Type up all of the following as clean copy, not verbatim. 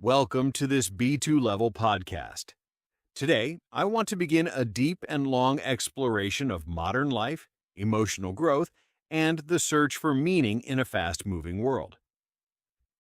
Welcome to this B2 Level podcast. Today, I want to begin a deep and long exploration of modern life, emotional growth, and the search for meaning in a fast-moving world.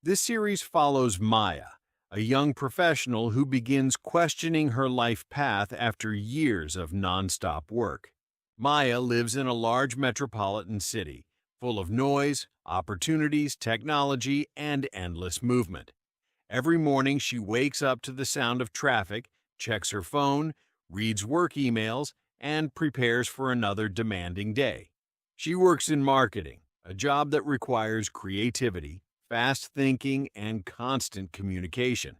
This series follows Maya, a young professional who begins questioning her life path after years of nonstop work. Maya lives in a large metropolitan city, full of noise, opportunities, technology, and endless movement. Every morning she wakes up to the sound of traffic, checks her phone, reads work emails, and prepares for another demanding day. She works in marketing, a job that requires creativity, fast thinking, and constant communication.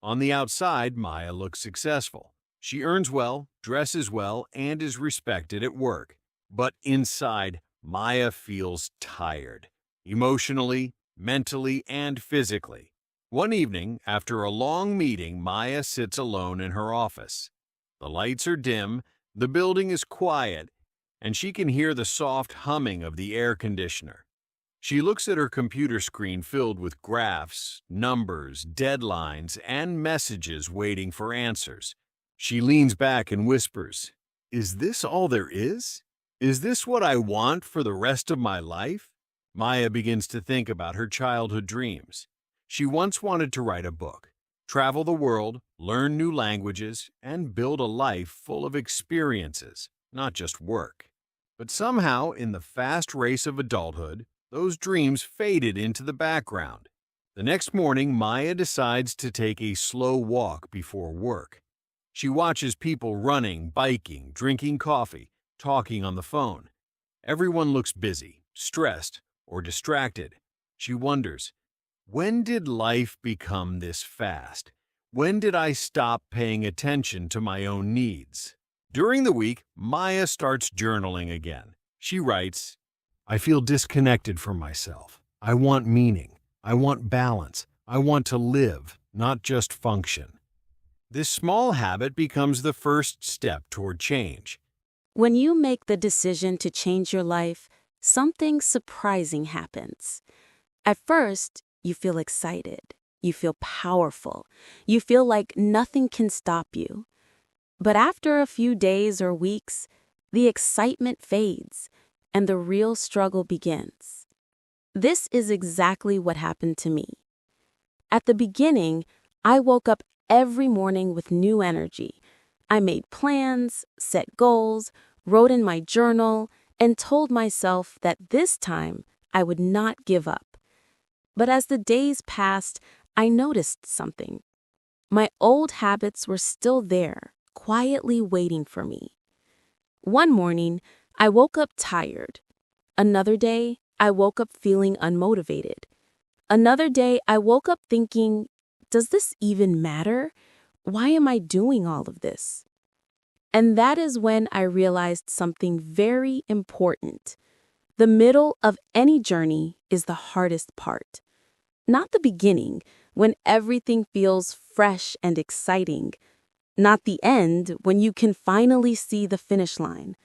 On the outside, Maya looks successful. She earns well, dresses well, and is respected at work. But inside, Maya feels tired, emotionally, mentally, and physically. One evening, after a long meeting, Maya sits alone in her office. The lights are dim, the building is quiet, and she can hear the soft humming of the air conditioner. She looks at her computer screen filled with graphs, numbers, deadlines, and messages waiting for answers. She leans back and whispers, "Is this all there is? Is this what I want for the rest of my life?" Maya begins to think about her childhood dreams. She once wanted to write a book, travel the world, learn new languages, and build a life full of experiences, not just work. But somehow, in the fast race of adulthood, those dreams faded into the background. The next morning, Maya decides to take a slow walk before work. She watches people running, biking, drinking coffee, talking on the phone. Everyone looks busy, stressed, or distracted. She wonders, when did life become this fast? When did I stop paying attention to my own needs? During the week, Maya starts journaling again. She writes, "I feel disconnected from myself. I want meaning. I want balance. I want to live, not just function." This small habit becomes the first step toward change. When you make the decision to change your life, something surprising happens. At first, you feel excited. You feel powerful. You feel like nothing can stop you. But after a few days or weeks, the excitement fades and the real struggle begins. This is exactly what happened to me. At the beginning, I woke up every morning with new energy. I made plans, set goals, wrote in my journal, and told myself that this time I would not give up. But as the days passed, I noticed something. My old habits were still there, quietly waiting for me. One morning, I woke up tired. Another day, I woke up feeling unmotivated. Another day, I woke up thinking, does this even matter? Why am I doing all of this? And that is when I realized something very important. The middle of any journey is the hardest part. Not the beginning, when everything feels fresh and exciting. Not the end, when you can finally see the finish line.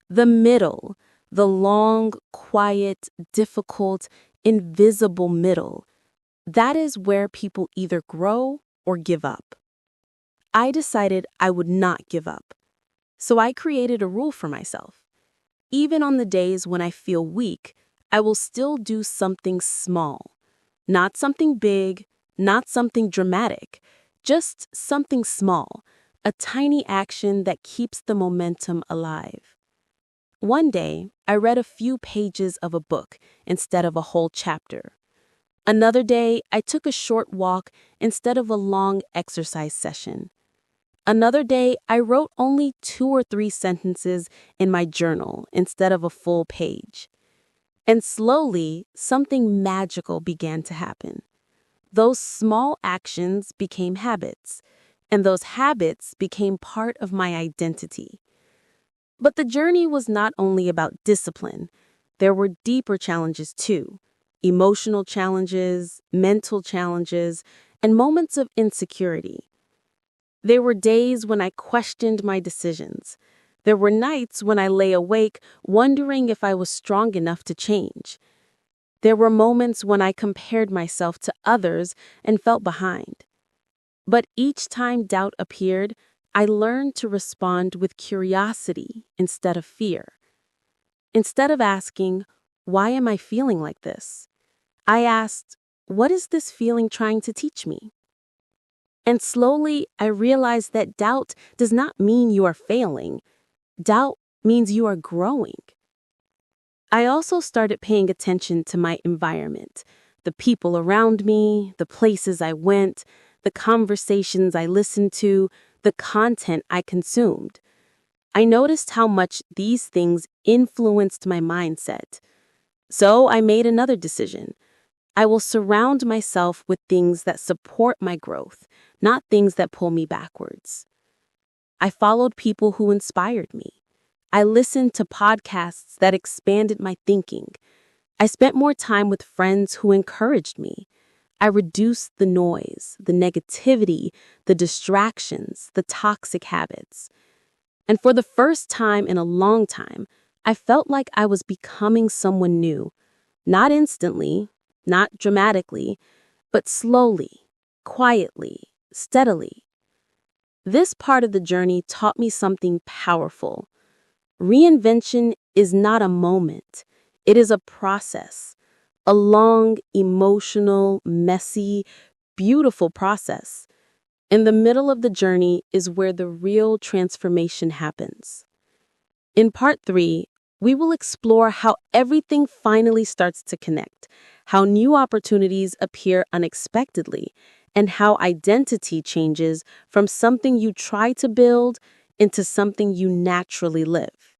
The middle, the long, quiet, difficult, invisible middle. That is where people either grow or give up. I decided I would not give up. So I created a rule for myself. Even on the days when I feel weak, I will still do something small. Not something big, not something dramatic, just something small, a tiny action that keeps the momentum alive. One day, I read a few pages of a book instead of a whole chapter. Another day, I took a short walk instead of a long exercise session. Another day, I wrote only 2 or 3 sentences in my journal instead of a full page. And slowly, something magical began to happen. Those small actions became habits, and those habits became part of my identity. But the journey was not only about discipline. There were deeper challenges too. Emotional challenges, mental challenges, and moments of insecurity. There were days when I questioned my decisions. There were nights when I lay awake wondering if I was strong enough to change. There were moments when I compared myself to others and felt behind. But each time doubt appeared, I learned to respond with curiosity instead of fear. Instead of asking, "Why am I feeling like this?" I asked, "What is this feeling trying to teach me?" And slowly, I realized that doubt does not mean you are failing. Doubt means you are growing. I also started paying attention to my environment, the people around me, the places I went, the conversations I listened to, the content I consumed. I noticed how much these things influenced my mindset. So I made another decision. I will surround myself with things that support my growth, not things that pull me backwards. I followed people who inspired me. I listened to podcasts that expanded my thinking. I spent more time with friends who encouraged me. I reduced the noise, the negativity, the distractions, the toxic habits. And for the first time in a long time, I felt like I was becoming someone new. Not instantly, not dramatically, but slowly, quietly, steadily. This part of the journey taught me something powerful. Reinvention is not a moment. It is a process, a long, emotional, messy, beautiful process. In the middle of the journey is where the real transformation happens. In part 3, we will explore how everything finally starts to connect, how new opportunities appear unexpectedly, and how identity changes from something you try to build into something you naturally live.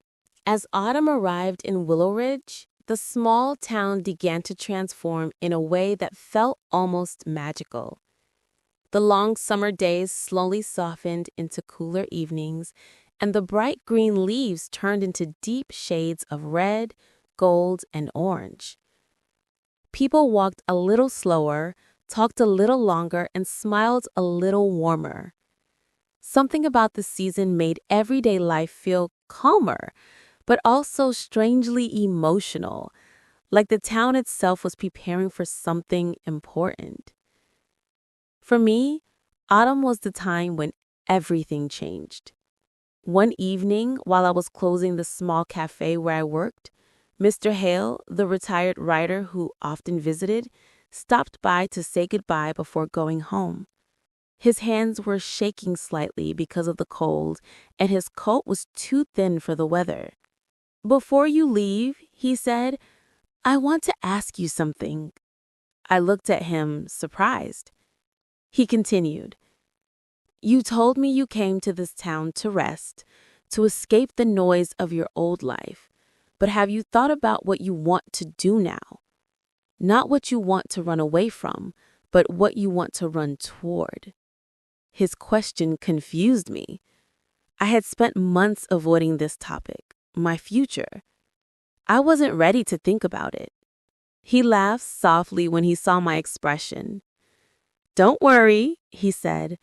As autumn arrived in Willow Ridge, the small town began to transform in a way that felt almost magical. The long summer days slowly softened into cooler evenings, and the bright green leaves turned into deep shades of red, gold, and orange. People walked a little slower, talked a little longer, and smiled a little warmer. Something about the season made everyday life feel calmer, but also strangely emotional, like the town itself was preparing for something important. For me, autumn was the time when everything changed. One evening, while I was closing the small cafe where I worked, Mr. Hale, the retired writer who often visited, stopped by to say goodbye before going home. His hands were shaking slightly because of the cold, and his coat was too thin for the weather. "Before you leave," he said, "I want to ask you something." I looked at him, surprised. He continued, "You told me you came to this town to rest, to escape the noise of your old life. But have you thought about what you want to do now? Not what you want to run away from, but what you want to run toward." His question confused me. I had spent months avoiding this topic, my future. I wasn't ready to think about it. He laughed softly when he saw my expression. "Don't worry," he said.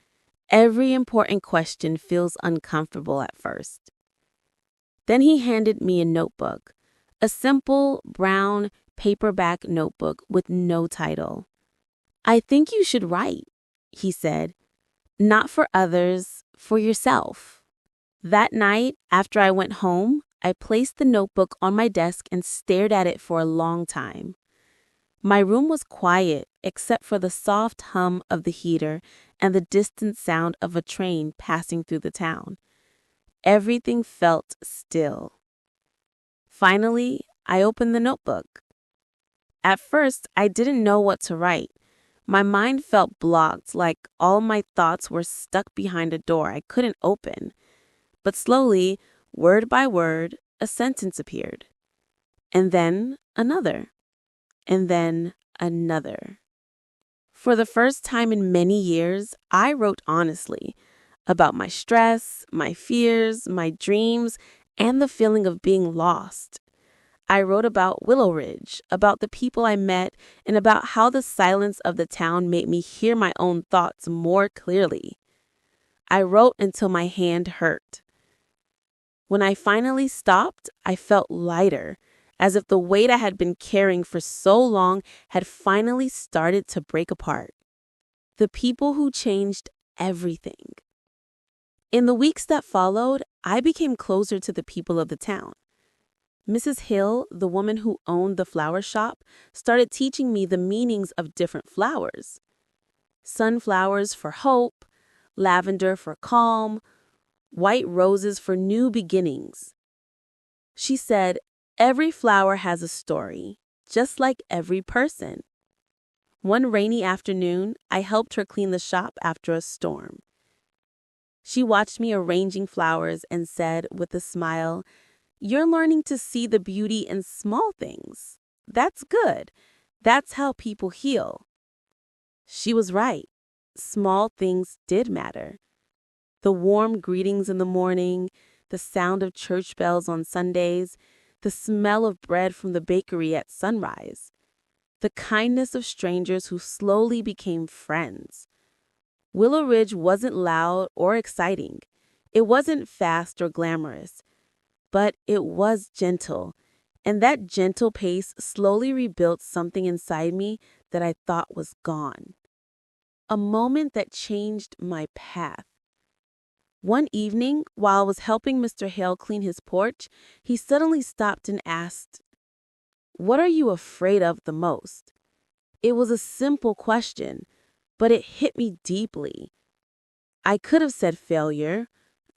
"Every important question feels uncomfortable at first." Then he handed me a notebook, a simple brown paperback notebook with no title. "I think you should write," he said. "Not for others, for yourself." That night, after I went home, I placed the notebook on my desk and stared at it for a long time. My room was quiet except for the soft hum of the heater and the distant sound of a train passing through the town. Everything felt still. Finally, I opened the notebook. At first, I didn't know what to write. My mind felt blocked, like all my thoughts were stuck behind a door I couldn't open. But slowly, word by word, a sentence appeared. And then another. And then another. For the first time in many years, I wrote honestly about my stress, my fears, my dreams, and the feeling of being lost. I wrote about Willow Ridge, about the people I met, and about how the silence of the town made me hear my own thoughts more clearly. I wrote until my hand hurt. When I finally stopped, I felt lighter, as if the weight I had been carrying for so long had finally started to break apart. The people who changed everything. In the weeks that followed, I became closer to the people of the town. Mrs. Hill, the woman who owned the flower shop, started teaching me the meanings of different flowers. Sunflowers for hope, lavender for calm, white roses for new beginnings. She said, every flower has a story, just like every person. One rainy afternoon, I helped her clean the shop after a storm. She watched me arranging flowers and said with a smile, "You're learning to see the beauty in small things. That's good. That's how people heal." She was right. Small things did matter. The warm greetings in the morning, the sound of church bells on Sundays, the smell of bread from the bakery at sunrise, the kindness of strangers who slowly became friends. Willow Ridge wasn't loud or exciting. It wasn't fast or glamorous, but it was gentle, and that gentle pace slowly rebuilt something inside me that I thought was gone. A moment that changed my path. One evening, while I was helping Mr. Hale clean his porch, he suddenly stopped and asked, "What are you afraid of the most?" It was a simple question, but it hit me deeply. I could have said failure.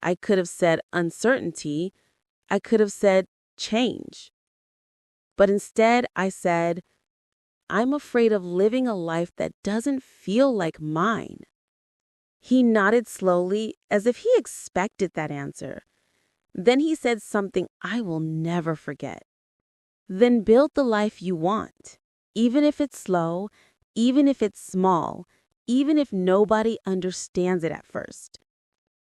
I could have said uncertainty. I could have said change. But instead, I said, I'm afraid of living a life that doesn't feel like mine. He nodded slowly, as if he expected that answer. Then he said something I will never forget. Then build the life you want, even if it's slow, even if it's small, even if nobody understands it at first.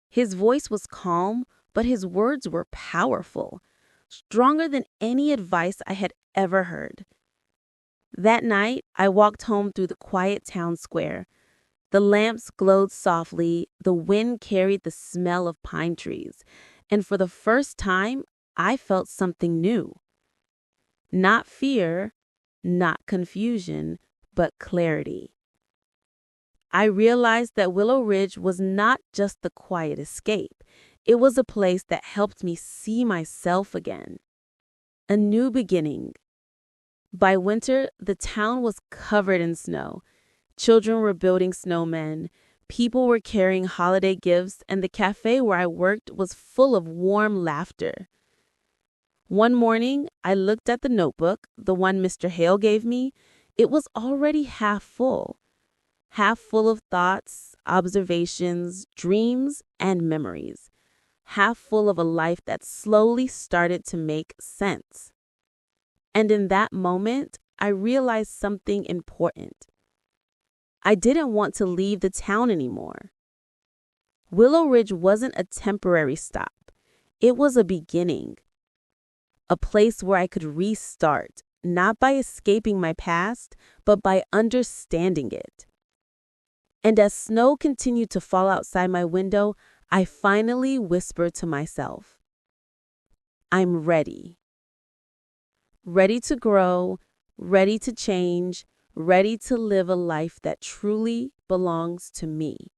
His voice was calm, but his words were powerful, stronger than any advice I had ever heard. That night, I walked home through the quiet town square. The lamps glowed softly, the wind carried the smell of pine trees, and for the first time, I felt something new. Not fear, not confusion, but clarity. I realized that Willow Ridge was not just the quiet escape. It was a place that helped me see myself again. A new beginning. By winter, the town was covered in snow. Children were building snowmen. People were carrying holiday gifts, and the cafe where I worked was full of warm laughter. One morning, I looked at the notebook, the one Mr. Hale gave me. It was already half full of thoughts, observations, dreams, and memories. Half full of a life that slowly started to make sense. And in that moment, I realized something important. I didn't want to leave the town anymore. Willow Ridge wasn't a temporary stop. It was a beginning. A place where I could restart, not by escaping my past, but by understanding it. And as snow continued to fall outside my window, I finally whispered to myself, I'm ready. Ready to grow, ready to change, ready to live a life that truly belongs to me.